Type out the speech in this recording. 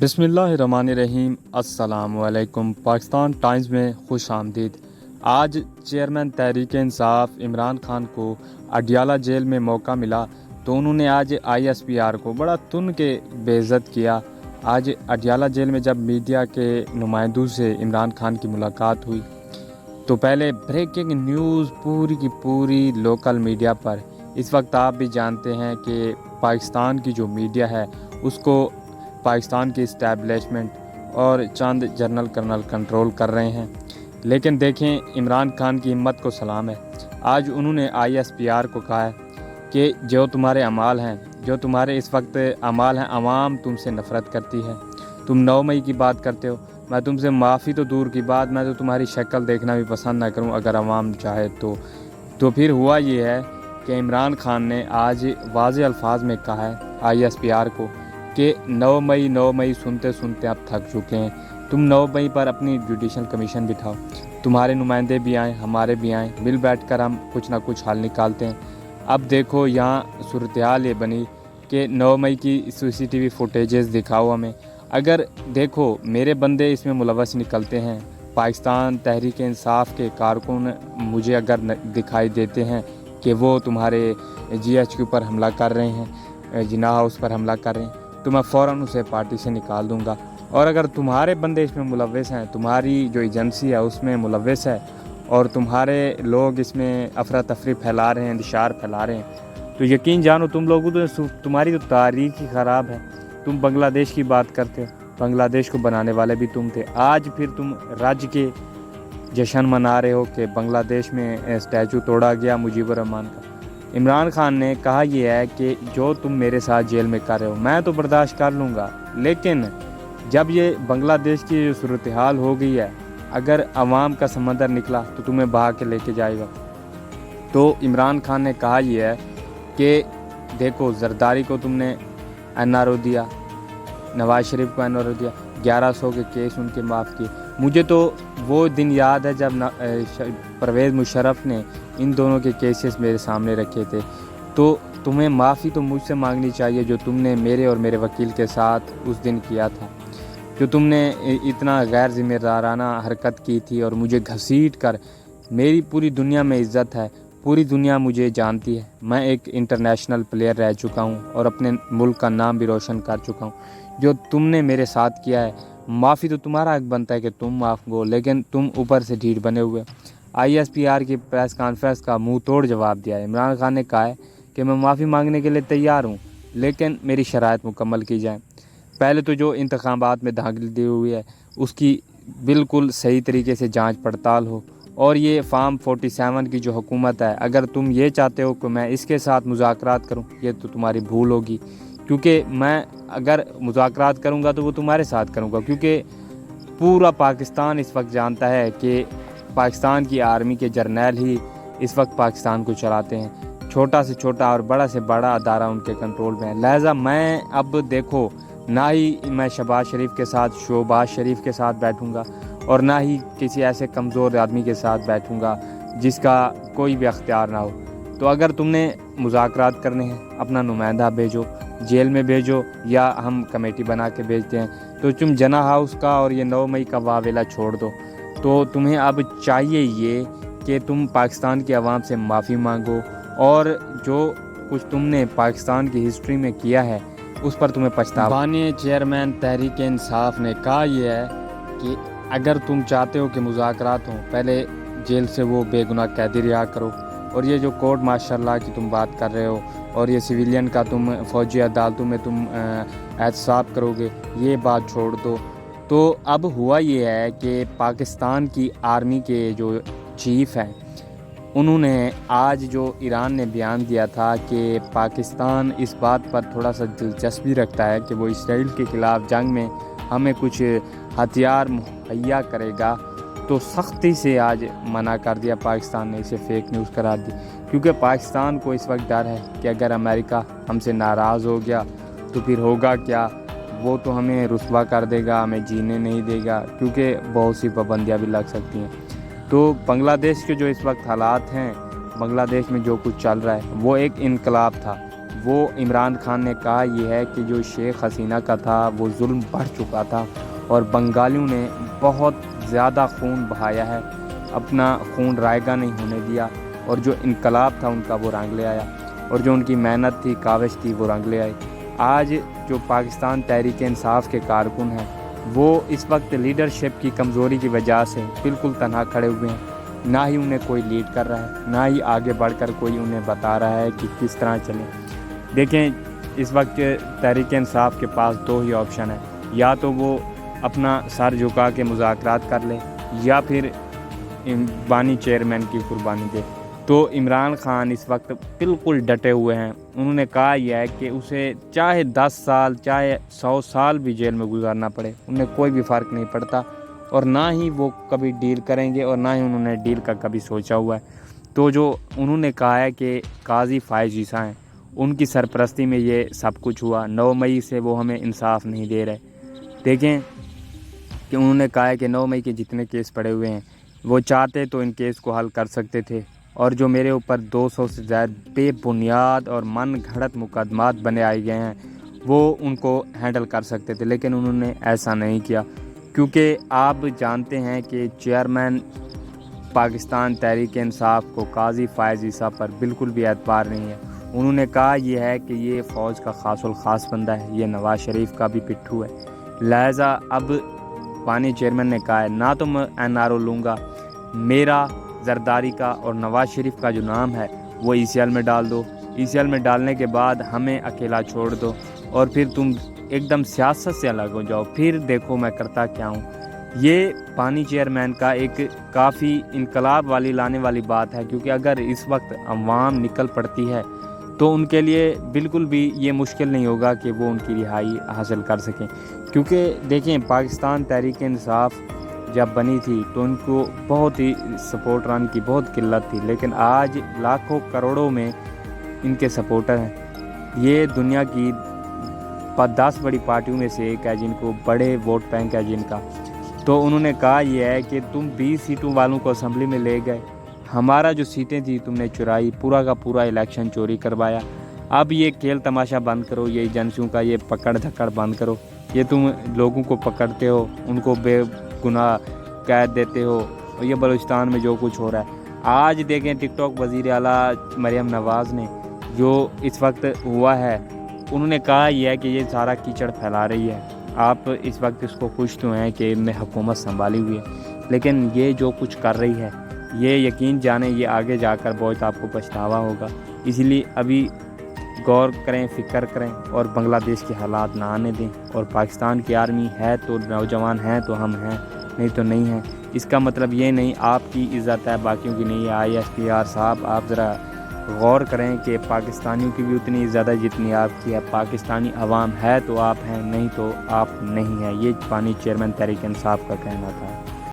बिस्मिल्लाहिर्रहमानिर्रहीम। अस्सलाम वालेकुम। पाकिस्तान टाइम्स में खुश आमदीद। आज चेयरमैन तहरीक इंसाफ इमरान खान को अडियाला जेल में मौका मिला तो उन्होंने आज ISPR को बड़ा तुन के बेइज्जत किया। आज अडियाला जेल में जब मीडिया के नुमाइंदों से इमरान खान की मुलाकात हुई तो पहले ब्रेकिंग न्यूज़ पूरी की पूरी लोकल मीडिया पर। इस वक्त आप भी जानते हैं कि पाकिस्तान की जो मीडिया है उसको पाकिस्तान की इस्टेब्लिशमेंट और चंद जनरल कर्नल कंट्रोल कर रहे हैं। लेकिन देखें, इमरान खान की हिम्मत को सलाम है। आज उन्होंने ISPR को कहा है कि जो तुम्हारे अमाल हैं, जो तुम्हारे इस वक्त अमाल हैं, अवाम तुमसे नफ़रत करती है। तुम 9 मई की बात करते हो। मैं तुमसे माफ़ी तो दूर की बात, मैं तो तुम्हारी शक्ल देखना भी पसंद ना करूं अगर अवाम चाहे तो फिर हुआ ये है कि इमरान खान ने आज वाज़े अल्फाज में कहा है ISPR को कि 9 मई सुनते सुनते अब थक चुके हैं। तुम 9 मई पर अपनी जुडिशल कमीशन बिठाओ, तुम्हारे नुमाइंदे भी आएँ, हमारे भी आएँ, मिल बैठ कर हम कुछ ना कुछ हल निकालते हैं। अब देखो यहाँ सूरत हाल ये बनी कि 9 मई की CCTV फुटेजेस दिखाओ हमें। अगर देखो मेरे बंदे इसमें मुलव्वस निकलते हैं, पाकिस्तान तहरीक इंसाफ के कारकुन मुझे अगर दिखाई देते हैं कि वो तुम्हारे GHQ पर हमला कर रहे हैं, जिन्ना हाउस पर हमला कर रहे हैं, तो मैं फ़ौरन उसे पार्टी से निकाल दूंगा। और अगर तुम्हारे बंदे इसमें मुलव्वस हैं, तुम्हारी जो एजेंसी है उसमें मुलव्वस है और तुम्हारे लोग इसमें अफरा तफरी फैला रहे हैं, इंतशार फैला रहे हैं, तो यकीन जानो तुम लोगों तो तुम्हारी तो तारीख ही ख़राब है। तुम बांग्लादेश की बात करते हो, बांग्लादेश को बनाने वाले भी तुम थे। आज फिर तुम राज्य के जश्न मना रहे हो कि बांग्लादेश में स्टैचू तोड़ा गया मुजीबुर रहमान का। इमरान खान ने कहा यह है कि जो तुम मेरे साथ जेल में कर रहे हो मैं तो बर्दाश्त कर लूँगा, लेकिन जब ये बांग्लादेश की जो सूरत हाल हो गई है, अगर अवाम का समंदर निकला तो तुम्हें बहा के लेके जाएगा। तो इमरान खान ने कहा यह है कि देखो, जरदारी को तुमने NRO दिया, नवाज शरीफ को NRO दिया, 1100 के केस उनके माफ़ किए। मुझे तो वो दिन याद है जब परवेज़ मुशर्रफ ने इन दोनों के केसेस मेरे सामने रखे थे। तो तुम्हें माफ़ी तो मुझसे मांगनी चाहिए जो तुमने मेरे और मेरे वकील के साथ उस दिन किया था, जो तुमने इतना गैर ज़िम्मेदाराना हरकत की थी और मुझे घसीट कर। मेरी पूरी दुनिया में इज़्ज़त है, पूरी दुनिया मुझे जानती है। मैं एक इंटरनेशनल प्लेयर रह चुका हूँ और अपने मुल्क का नाम भी रोशन कर चुका हूँ। जो तुमने मेरे साथ किया है, माफ़ी तो तुम्हारा हक बनता है कि तुम माफ़ हो, लेकिन तुम ऊपर से ढीठ बने हुए। ISPR की प्रेस कॉन्फ्रेंस का मुंह तोड़ जवाब दिया है। इमरान खान ने कहा है कि मैं माफ़ी मांगने के लिए तैयार हूँ, लेकिन मेरी शराइत मुकम्मल की जाए। पहले तो जो इंतखाबात में धांधली दी हुई है उसकी बिल्कुल सही तरीके से जांच पड़ताल हो। और ये फार्म 47 की जो हुकूमत है, अगर तुम ये चाहते हो कि मैं इसके साथ मुज़ाकरात करूँ, ये तो तुम्हारी भूल होगी, क्योंकि मैं अगर मुज़ाकरात करूँगा तो वो तुम्हारे साथ करूँगा, क्योंकि पूरा पाकिस्तान इस वक्त जानता है कि पाकिस्तान की आर्मी के जर्नैल ही इस वक्त पाकिस्तान को चलाते हैं। छोटा से छोटा और बड़ा से बड़ा अदारा उनके कंट्रोल में है। लिहाजा मैं अब देखो, ना ही मैं शहबाज शरीफ के साथ, शोबाज शरीफ के साथ बैठूंगा और ना ही किसी ऐसे कमज़ोर आदमी के साथ बैठूंगा जिसका कोई भी अख्तियार ना हो। तो अगर तुमने मुज़ाकरात करने हैं, अपना नुमाइंदा भेजो, जेल में भेजो, या हम कमेटी बना के भेजते हैं। तो तुम जना हाउस का और ये 9 मई का वावेला छोड़ दो। तो तुम्हें अब चाहिए ये कि तुम पाकिस्तान की आवाम से माफ़ी मांगो और जो कुछ तुमने पाकिस्तान की हिस्ट्री में किया है उस पर तुम्हें पछतावा। माननीय चेयरमैन तहरीक इंसाफ ने कहा यह है कि अगर तुम चाहते हो कि मुज़ाकरात हों, पहले जेल से वो बेगुनाह कैदी रिहा करो, और ये जो कोर्ट मार्शल लॉ की तुम बात कर रहे हो और ये सिविलियन का तुम फ़ौजी अदालतों में तुम एहतसाब करोगे, ये बात छोड़ दो। तो अब हुआ ये है कि पाकिस्तान की आर्मी के जो चीफ़ हैं उन्होंने आज जो ईरान ने बयान दिया था कि पाकिस्तान इस बात पर थोड़ा सा दिलचस्पी रखता है कि वो इसराइल के ख़िलाफ़ जंग में हमें कुछ हथियार मुहैया करेगा, तो सख्ती से आज मना कर दिया पाकिस्तान ने, इसे फेक न्यूज़ करार दी। क्योंकि पाकिस्तान को इस वक्त डर है कि अगर अमेरिका हमसे नाराज़ हो गया तो फिर होगा क्या, वो तो हमें रुस्वा कर देगा, हमें जीने नहीं देगा, क्योंकि बहुत सी पाबंदियाँ भी लग सकती हैं। तो बांग्लादेश के जो इस वक्त हालात हैं, बांग्लादेश में जो कुछ चल रहा है वो एक इनकलाब था। وہ عمران خان نے کہا یہ ہے کہ جو شیخ حسینہ کا تھا وہ ظلم بڑھ چکا تھا اور بنگالیوں نے بہت زیادہ خون بہایا ہے، اپنا خون رائگاں نہیں ہونے دیا، اور جو انقلاب تھا ان کا وہ رنگ لے آیا، اور جو ان کی محنت تھی، کاوش تھی، وہ رنگ لے آئی۔ آج جو پاکستان تحریک انصاف کے کارکن ہیں وہ اس وقت لیڈرشپ کی کمزوری کی وجہ سے بالکل تنہا کھڑے ہوئے ہیں، نہ ہی انہیں کوئی لیڈ کر رہا ہے، نہ ہی آگے بڑھ کر کوئی انہیں بتا رہا ہے کہ کس طرح چلیں۔ دیکھیں اس وقت تحریک انصاف کے پاس دو ہی آپشن ہیں، یا تو وہ اپنا سر جھکا کے مذاکرات کر لے یا پھر بانی چیئرمین کی قربانی دے۔ تو عمران خان اس وقت بالکل ڈٹے ہوئے ہیں، انہوں نے کہا یہ ہے کہ اسے چاہے 10 سال چاہے 100 سال بھی جیل میں گزارنا پڑے، انہیں کوئی بھی فرق نہیں پڑتا، اور نہ ہی وہ کبھی ڈیل کریں گے اور نہ ہی انہوں نے ڈیل کا کبھی سوچا ہوا ہے۔ تو جو انہوں نے کہا ہے کہ قاضی فائز عیسیٰ ہیں، ان کی سرپرستی میں یہ سب کچھ ہوا، 9 مئی سے وہ ہمیں انصاف نہیں دے رہے۔ دیکھیں کہ انہوں نے کہا ہے کہ 9 مئی کے جتنے کیس پڑے ہوئے ہیں وہ چاہتے تو ان کیس کو حل کر سکتے تھے، اور جو میرے اوپر 200 سے زائد بے بنیاد اور من گھڑت مقدمات بنے آئے گئے ہیں وہ ان کو ہینڈل کر سکتے تھے، لیکن انہوں نے ایسا نہیں کیا، کیونکہ آپ جانتے ہیں کہ چیئرمین پاکستان تحریک انصاف کو قاضی فائز عیسیٰ پر بالکل بھی اعتبار نہیں ہے۔ انہوں نے کہا یہ ہے کہ یہ فوج کا خاص الخاص بندہ ہے، یہ نواز شریف کا بھی پٹھو ہے، لہٰذا اب بانی چیئرمین نے کہا ہے نہ تو میں NRO لوں گا، میرا زرداری کا اور نواز شریف کا جو نام ہے وہ ECL میں ڈال دو، ECL میں ڈالنے کے بعد ہمیں اکیلا چھوڑ دو، اور پھر تم ایک دم سیاست سے الگ ہو جاؤ، پھر دیکھو میں کرتا کیا ہوں۔ یہ بانی چیئرمین کا ایک کافی انقلاب لانے والی بات ہے، کیونکہ اگر اس وقت عوام نکل پڑتی ہے تو ان کے لیے بالکل بھی یہ مشکل نہیں ہوگا کہ وہ ان کی رہائی حاصل کر سکیں، کیونکہ دیکھیں پاکستان تحریک انصاف جب بنی تھی تو ان کو بہت ہی سپورٹران کی بہت قلت تھی، لیکن آج لاکھوں کروڑوں میں ان کے سپورٹر ہیں۔ یہ دنیا کی 10 بڑی پارٹیوں میں سے ایک ہے جن کو بڑے ووٹ بینک ہے جن کا۔ تو انہوں نے کہا یہ ہے کہ تم 20 سیٹوں والوں کو اسمبلی میں لے گئے، ہمارا جو سیٹیں تھی تم نے چرائی، پورا کا پورا الیکشن چوری کروایا، اب یہ کھیل تماشا بند کرو، یہ ایجنسیوں کا یہ پکڑ دھکڑ بند کرو، یہ تم لوگوں کو پکڑتے ہو، ان کو بے گناہ قید دیتے ہو، اور یہ بلوچستان میں جو کچھ ہو رہا ہے۔ آج دیکھیں ٹک ٹاک وزیر اعلیٰ مریم نواز نے جو اس وقت ہوا ہے، انہوں نے کہا یہ ہے کہ یہ سارا کیچڑ پھیلا رہی ہے، آپ اس وقت اس کو خوش تو ہیں کہ ان نے حکومت سنبھالی ہوئی ہے، لیکن یہ جو کچھ کر رہی ہے یہ یقین جانیں یہ آگے جا کر بہت آپ کو پچھتاوا ہوگا۔ اس لیے ابھی غور کریں، فکر کریں، اور بنگلہ دیش کے حالات نہ آنے دیں، اور پاکستان کی آرمی ہے تو نوجوان ہیں تو ہم ہیں، نہیں تو نہیں ہیں۔ اس کا مطلب یہ نہیں آپ کی عزت ہے باقیوں کی نہیں ہے۔ ISPR صاحب آپ ذرا غور کریں کہ پاکستانیوں کی بھی اتنی عزت ہے جتنی آپ کی ہے، پاکستانی عوام ہے تو آپ ہیں، نہیں تو آپ نہیں ہیں۔ یہ بانی چیئرمین تحریک انصاف کا کہنا تھا۔